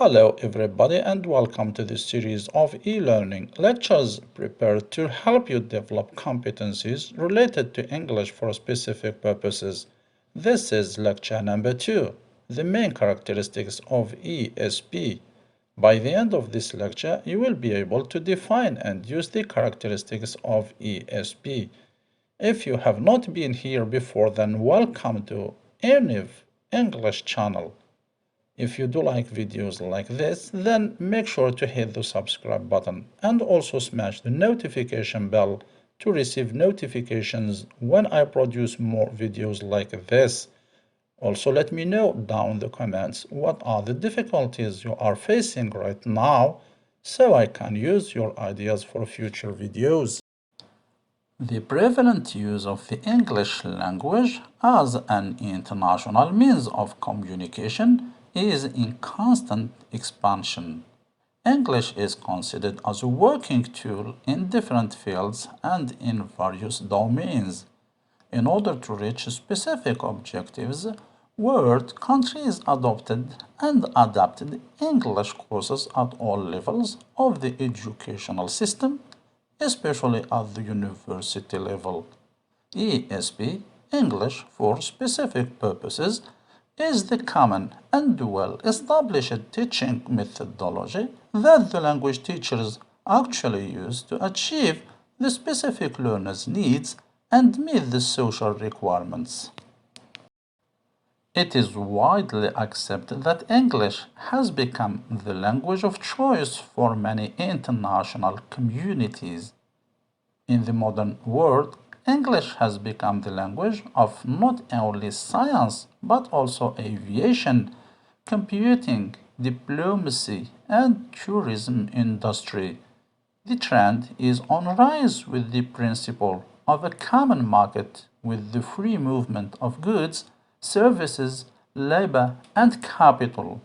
Hello everybody and welcome to this series of e-learning lectures prepared to help you develop competencies related to English for specific purposes. This is lecture number 2, the main characteristics of ESP. By the end of this lecture, you will be able to define and use the characteristics of ESP. If you have not been here before, then welcome to UNIV-ENGLISH channel. If you do like videos like this, then make sure to hit the subscribe button and also smash the notification bell to receive notifications when I produce more videos like this. Also, let me know down in the comments what are the difficulties you are facing right now so I can use your ideas for future videos. The prevalent use of the English language as an international means of communication is in constant expansion. English is considered as a working tool in different fields and in various domains. In order to reach specific objectives, world countries adopted and adapted English courses at all levels of the educational system, especially at the university level. ESP, English for specific purposes, is the common and well-established teaching methodology that the language teachers actually use to achieve the specific learner's needs and meet the social requirements. It is widely accepted that English has become the language of choice for many international communities. In the modern world, English has become the language of not only science but also aviation, computing, diplomacy, and tourism industry. The trend is on rise with the principle of a common market with the free movement of goods, services, labor, and capital.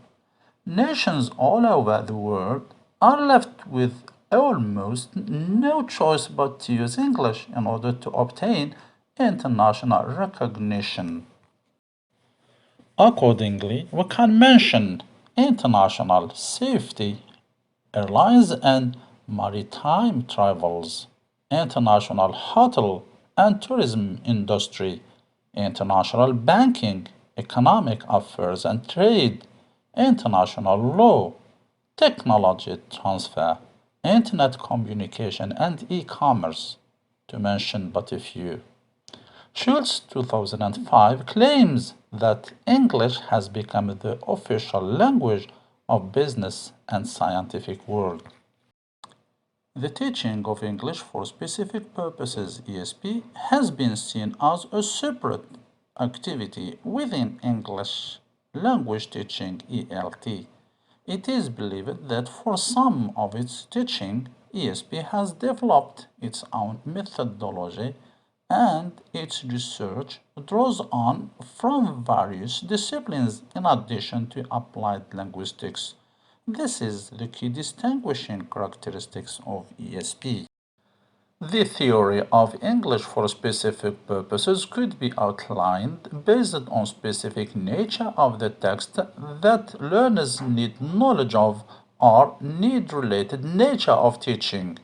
Nations all over the world are left with almost no choice but to use English in order to obtain international recognition. Accordingly, we can mention international safety, airlines and maritime travels, international hotel and tourism industry, international banking, economic affairs and trade, international law, technology transfer, internet communication and e-commerce, to mention but a few. Schultz 2005 claims that English has become the official language of business and scientific world. The teaching of English for specific purposes (ESP) has been seen as a separate activity within English language teaching (ELT). It is believed that for some of its teaching, ESP has developed its own methodology and its research draws on from various disciplines in addition to applied linguistics. This is the key distinguishing characteristics of ESP. The theory of English for specific purposes could be outlined based on specific nature of the text that learners need knowledge of or need-related nature of teaching.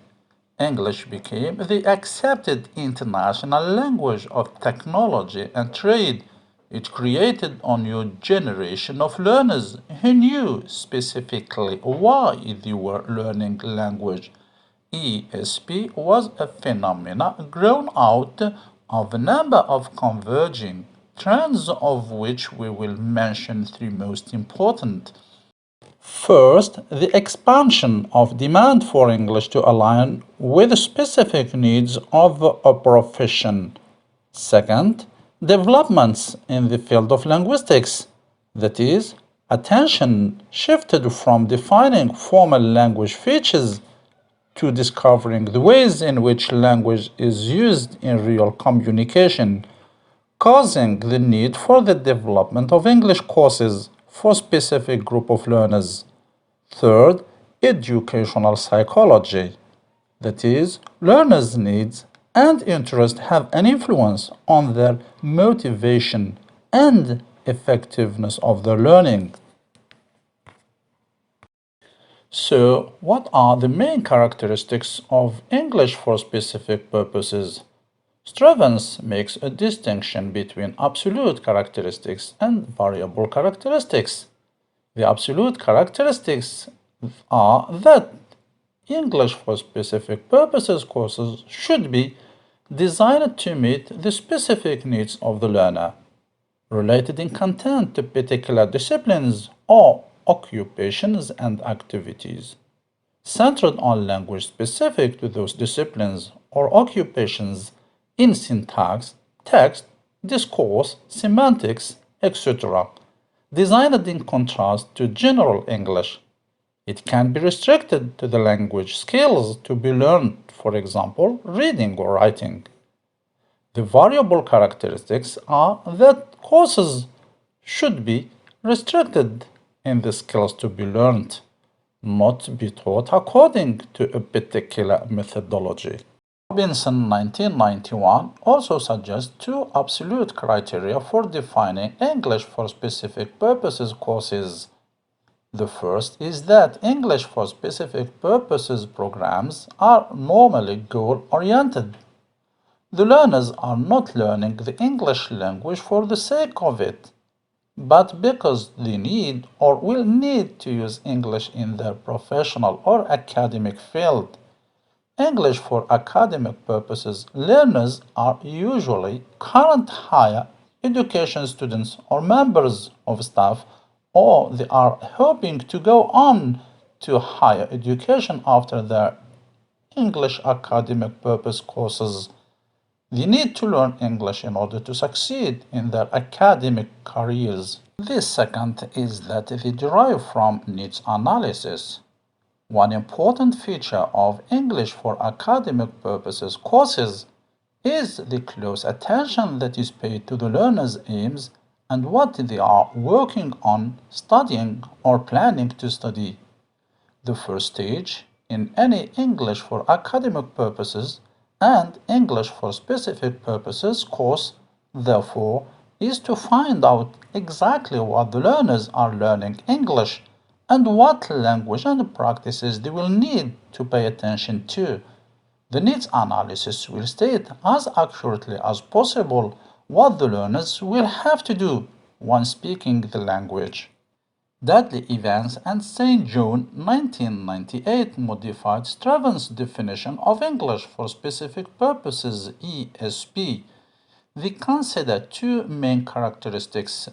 English became the accepted international language of technology and trade. It created a new generation of learners who knew specifically why they were learning language. ESP was a phenomenon grown out of a number of converging trends, of which we will mention three most important. First, the expansion of demand for English to align with the specific needs of a profession. Second, developments in the field of linguistics, that is, attention shifted from defining formal language features to discovering the ways in which language is used in real communication, causing the need for the development of English courses for specific group of learners. Third, educational psychology, that is, learners' needs and interests have an influence on their motivation and effectiveness of their learning. So, what are the main characteristics of English for specific purposes? Strevens makes a distinction between absolute characteristics and variable characteristics. The absolute characteristics are that English for specific purposes courses should be designed to meet the specific needs of the learner, related in content to particular disciplines or occupations and activities, centered on language specific to those disciplines or occupations in syntax, text, discourse, semantics, etc., designed in contrast to general English. It can be restricted to the language skills to be learned, for example, reading or writing. The variable characteristics are that courses should be restricted in the skills to be learned, not be taught according to a particular methodology. Robinson 1991 also suggests two absolute criteria for defining English for specific purposes courses. The first is that English for specific purposes programs are normally goal-oriented. The learners are not learning the English language for the sake of it, but because they need or will need to use English in their professional or academic field. English for academic purposes learners are usually current higher education students or members of staff, or they are hoping to go on to higher education after their English academic purpose courses. They need to learn English in order to succeed in their academic careers. The second is that they derive from needs analysis. One important feature of English for academic purposes courses is the close attention that is paid to the learner's aims and what they are working on, studying, or planning to study. The first stage in any English for academic purposes and English for specific purposes course, therefore, is to find out exactly what the learners are learning English and what language and practices they will need to pay attention to. The needs analysis will state as accurately as possible what the learners will have to do when speaking the language. Dudley Evans and St. John 1998 modified Strevens' definition of English for specific purposes ESP. They consider two main characteristics.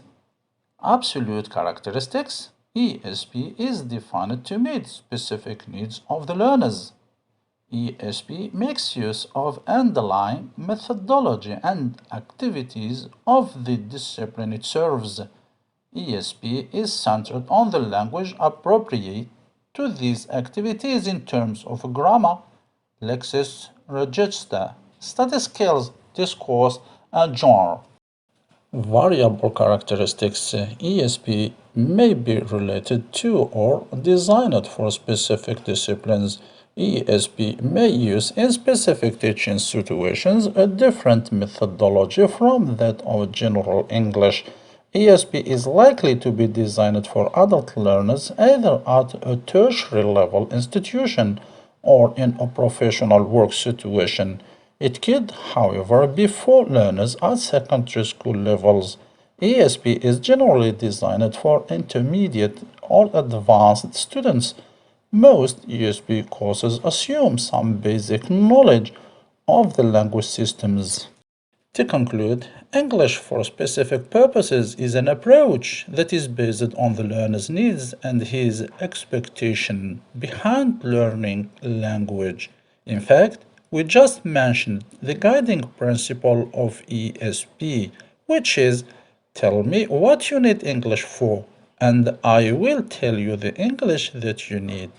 Absolute characteristics ESP is defined to meet specific needs of the learners. ESP makes use of underlying methodology and activities of the discipline it serves. ESP is centered on the language appropriate to these activities in terms of grammar, lexis, register, study skills, discourse, and genre. Variable characteristics ESP may be related to or designed for specific disciplines. ESP may use in specific teaching situations a different methodology from that of general English. ESP is likely to be designed for adult learners either at a tertiary level institution or in a professional work situation. It could, however, be for learners at secondary school levels. ESP is generally designed for intermediate or advanced students. Most ESP courses assume some basic knowledge of the language systems. To conclude, English for specific purposes is an approach that is based on the learner's needs and his expectation behind learning language. In fact, we just mentioned the guiding principle of ESP, which is tell me what you need English for, and I will tell you the English that you need.